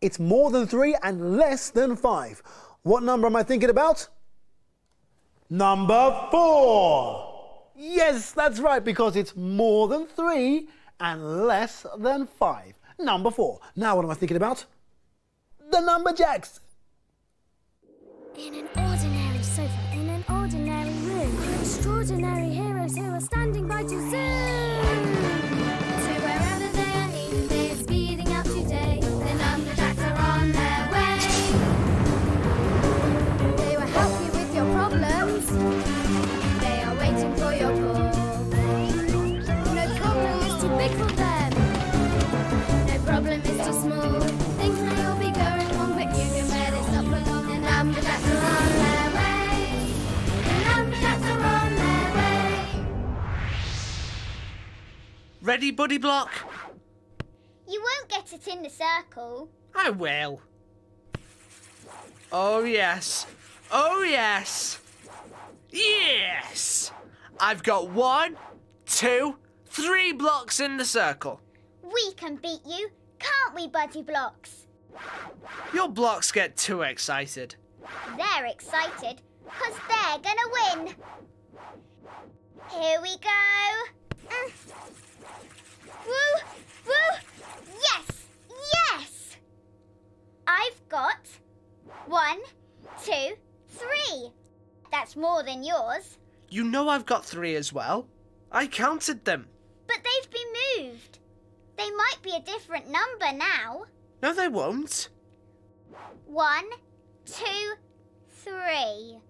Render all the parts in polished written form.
It's more than 3 and less than 5. What number am I thinking about? Number 4. Yes, that's right, because it's more than 3 and less than 5. Number 4. Now what am I thinking about? The Numberjacks. In an ordinary sofa, in an ordinary room, extraordinary heroes who are standing by to zoom. So wherever they are needed, they are speeding up today. The Numberjacks are on their way. They will help you with your problems. They are waiting for your call. No problem is too big for them. No problem is too small. Things may all be going wrong, but you can bet it's not for long. The Numberjacks are on their way. The Numberjacks are on their way. Ready, Buddy Block? You won't get it in the circle. I will. Oh, yes. Oh, yes. Yes! I've got 1, 2, 3 blocks in the circle. We can beat you, can't we, Buddy Blocks? Your blocks get too excited. They're excited because they're gonna win. Here we go. Woo! Woo! Yes! Yes! I've got 1, 2, 3. That's more than yours. You know I've got 3 as well. I counted them. But they've been moved. They might be a different number now. No, they won't. 1, 2, 3.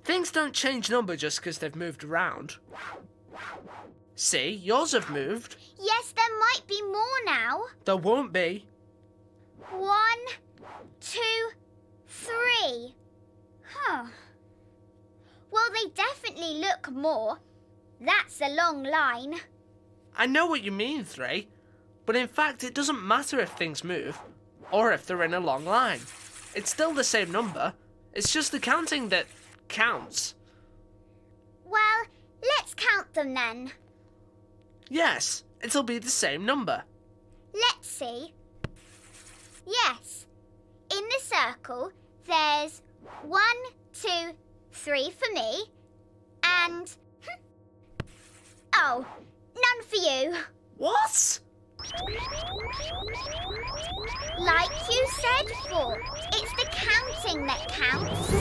Things don't change number just because they've moved around. See, yours have moved. Yes, there might be more now. There won't be. 1, 2, 3. Huh. Well, they definitely look more. That's a long line. I know what you mean, 3. But in fact, it doesn't matter if things move or if they're in a long line. It's still the same number. It's just the counting that counts. Well, let's count them then. Yes, it'll be the same number. Let's see. Yes. In the circle, there's 1, 2, 3 for me, and... oh, none for you. What? Like you said before, it's the counting that counts.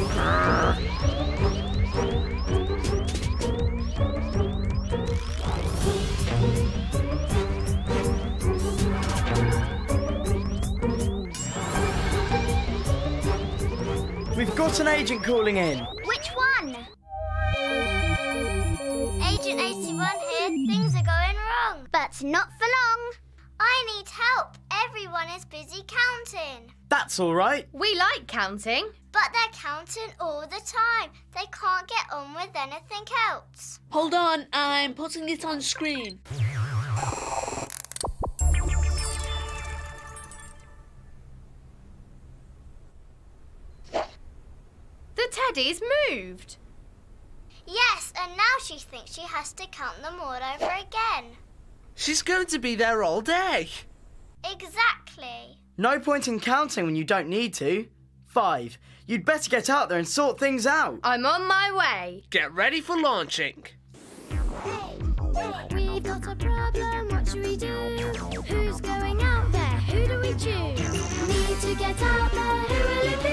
We've got an agent calling in. Which one? Agent 81 here. Things are going wrong. But not for long. I need help. Everyone is busy counting. That's all right. We like counting. But they're counting all the time. They can't get on with anything else. Hold on, I'm putting it on screen. The teddy's moved. Yes, and now she thinks she has to count them all over again. She's going to be there all day. Exactly. No point in counting when you don't need to. 5. You'd better get out there and sort things out. I'm on my way. Get ready for launching. We've got a problem, what should we do? Who's going out there? Who do we choose? Need to get out there, who will it be?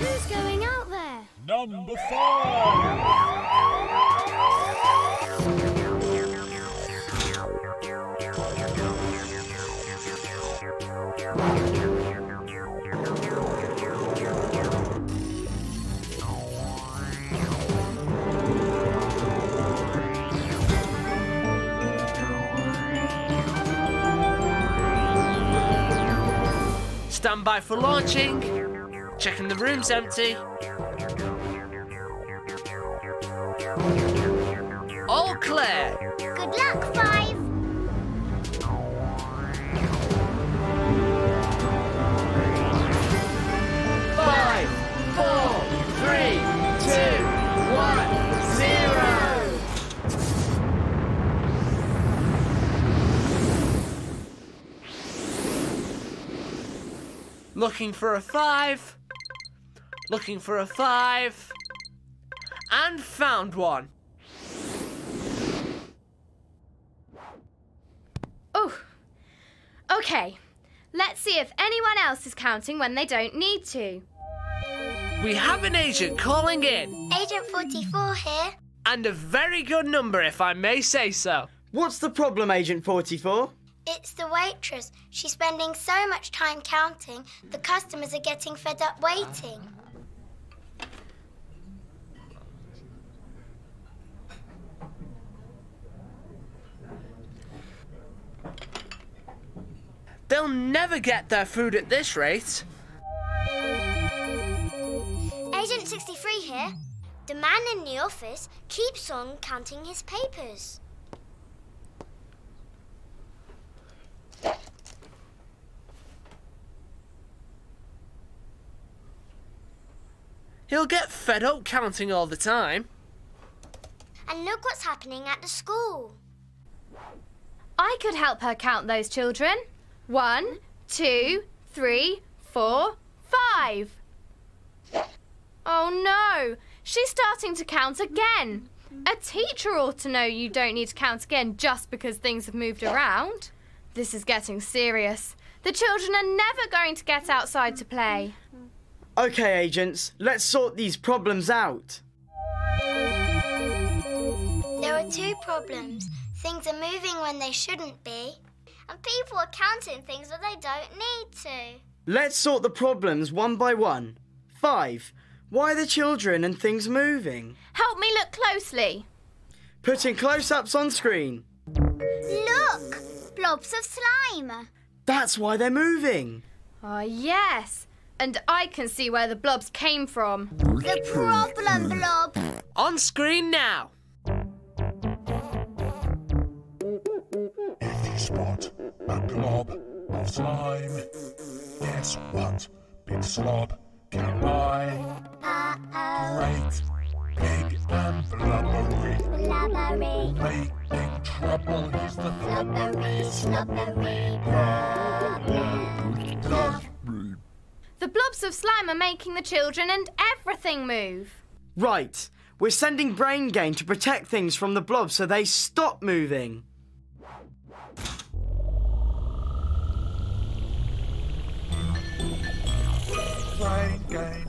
Who's going out there? Number 5. Stand by for launching. Checking the room's empty. All clear. Good luck, 5. 5, 4, 3, 2, 1, 0. Looking for a 5. Looking for a 5. And found one. Oh. Okay. Let's see if anyone else is counting when they don't need to. We have an agent calling in. Agent 44 here. And a very good number, if I may say so. What's the problem, Agent 44? It's the waitress. She's spending so much time counting, the customers are getting fed up waiting. They'll never get their food at this rate. Agent 63 here. The man in the office keeps on counting his papers. He'll get fed up counting all the time. And look what's happening at the school. I could help her count those children. 1, 2, 3, 4, 5. Oh no, she's starting to count again. A teacher ought to know you don't need to count again just because things have moved around. This is getting serious. The children are never going to get outside to play. OK, agents, let's sort these problems out. There are 2 problems. Things are moving when they shouldn't be. And people are counting things that they don't need to. Let's sort the problems one by one. 5. Why are the children and things moving? Help me look closely. Putting close-ups on screen. Look! Blobs of slime. That's why they're moving. Ah, yes. And I can see where the blobs came from. The problem blob. On screen now. If you spot a glob of slime, guess what? Big slob can rhyme. Great, big and blubbery. Blubbery. Making trouble is the Blubbery, slubbery problem. The blobs of slime are making the children and everything move. Right. We're sending Brain Gain to protect things from the blobs so they stop moving.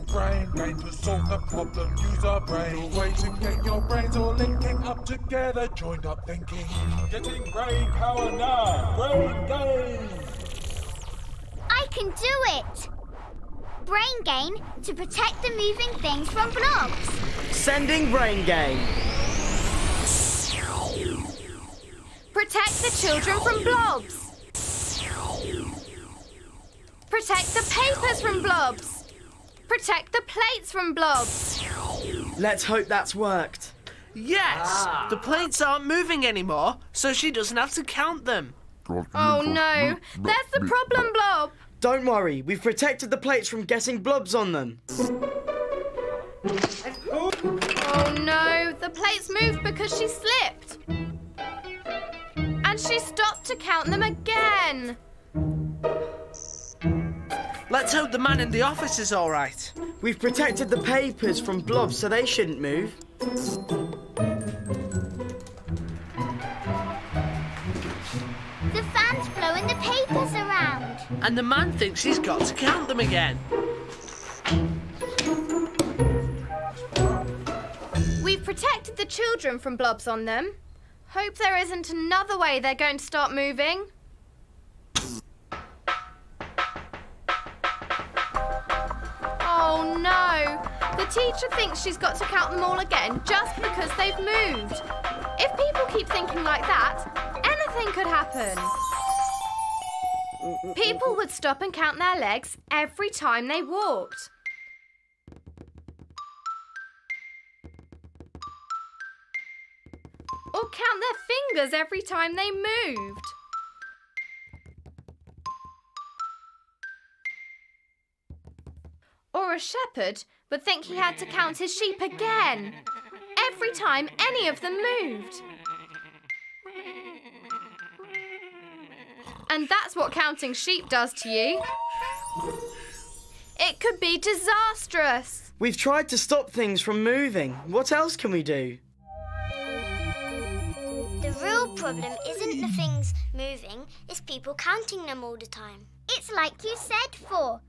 Brain gain to solve the problem. Use our brain. The way to get your brains all linking up together. Joined up thinking. Getting brain power now. Brain gain. I can do it. Brain gain to protect the moving things from blobs. Sending Brain Gain. Protect the children from blobs. Protect the papers from blobs. Protect the plates from blobs. Let's hope that's worked. Yes! The plates aren't moving anymore, so she doesn't have to count them. Oh no, there's the problem blob. Don't worry, we've protected the plates from getting blobs on them. Oh no, the plates moved because she slipped. And she stopped to count them again. Let's hope the man in the office is all right. We've protected the papers from blobs so they shouldn't move. The fan's blowing the papers around. And the man thinks he's got to count them again. We've protected the children from blobs on them. Hope there isn't another way they're going to start moving. Oh no! The teacher thinks she's got to count them all again just because they've moved. If people keep thinking like that, anything could happen. People would stop and count their legs every time they walked. Or count their fingers every time they moved. Or a shepherd would think he had to count his sheep again every time any of them moved. And that's what counting sheep does to you. It could be disastrous. We've tried to stop things from moving. What else can we do? The real problem isn't the things moving, it's people counting them all the time. It's like you said, 4.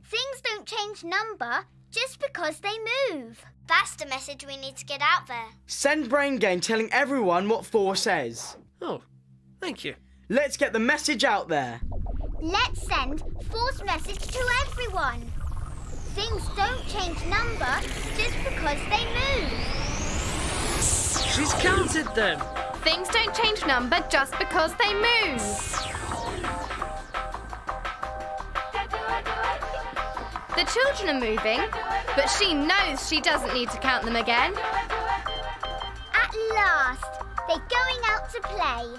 Things don't change number just because they move. That's the message we need to get out there. Send Brain Game telling everyone what 4 says. Oh, thank you. Let's get the message out there. Let's send 4's message to everyone. Things don't change number just because they move. She's counted them. Things don't change number just because they move. The children are moving, but she knows she doesn't need to count them again. At last, they're going out to play.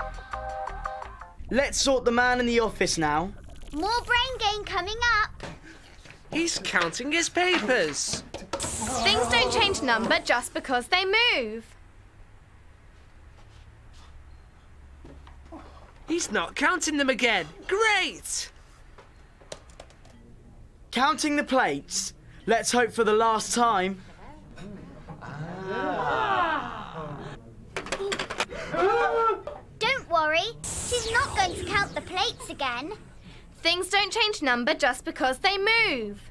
Let's sort the man in the office now. More Brain Game coming up. He's counting his papers. Things don't change number just because they move. He's not counting them again. Great! Counting the plates. Let's hope for the last time. Don't worry, she's not going to count the plates again. Things don't change number just because they move.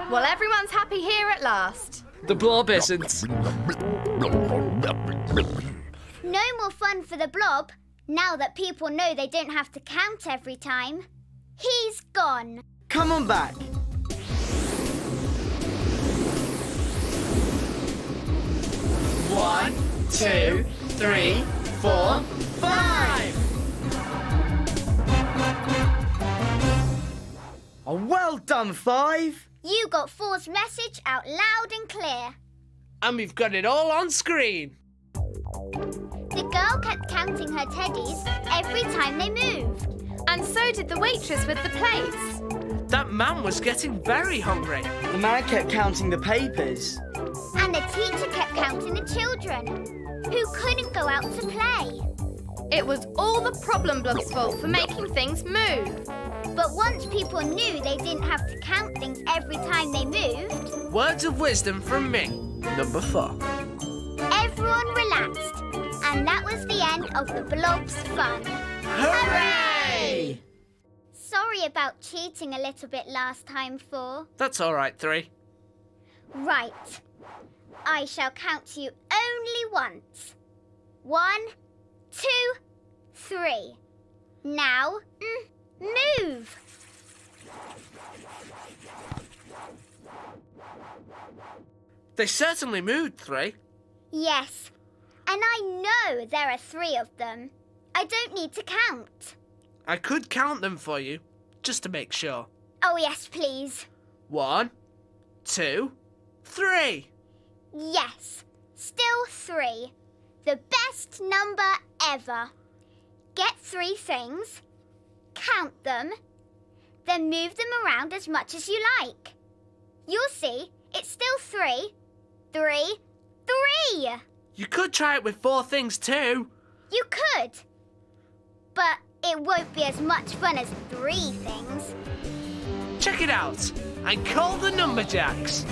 Well, everyone's happy here at last. The blob isn't. No more fun for the blob, now that people know they don't have to count every time. He's gone. Come on back. One, 2, 3, 4, 5. Oh, well done, 5. You got 4's message out loud and clear. And we've got it all on screen. The girl kept counting her teddies every time they moved. And so did the waitress with the plates. That man was getting very hungry. The man kept counting the papers. And the teacher kept counting the children, who couldn't go out to play. It was all the problem blob's fault for making things move. But once people knew they didn't have to count things every time they moved, Words of wisdom from me. Number 4. everyone relaxed. And that was the end of the blob's fun. Hooray! Sorry about cheating a little bit last time, 4. That's all right, 3. Right. I shall count to you only once. 1, 2, 3. Now, move. They certainly moved, 3. Yes. And I know there are 3 of them. I don't need to count. I could count them for you, just to make sure. Oh, yes, please. 1, 2, 3. Yes. Still 3. The best number ever. Get 3 things, count them, then move them around as much as you like. You'll see, it's still 3. 3. 3! You could try it with 4 things too. You could. But it won't be as much fun as 3 things. Check it out. I call the Numberjacks.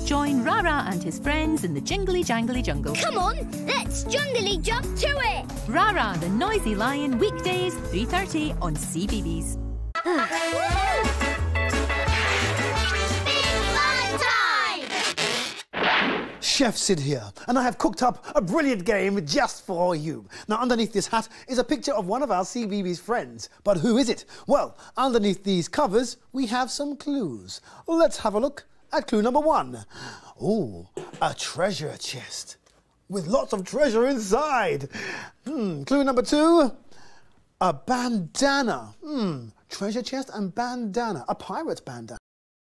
Join Rara and his friends in the jingly jangly jungle. Come on, let's jungly jump to it! Rara the Noisy Lion, weekdays 3:30 on CBeebies. Chef Sid here, and I have cooked up a brilliant game just for you. Now, underneath this hat is a picture of one of our CBeebies friends. But who is it? Well, underneath these covers, we have some clues. Let's have a look at clue number 1. Oh, a treasure chest with lots of treasure inside. Clue number 2, a bandana. Treasure chest and bandana, a pirate's bandana.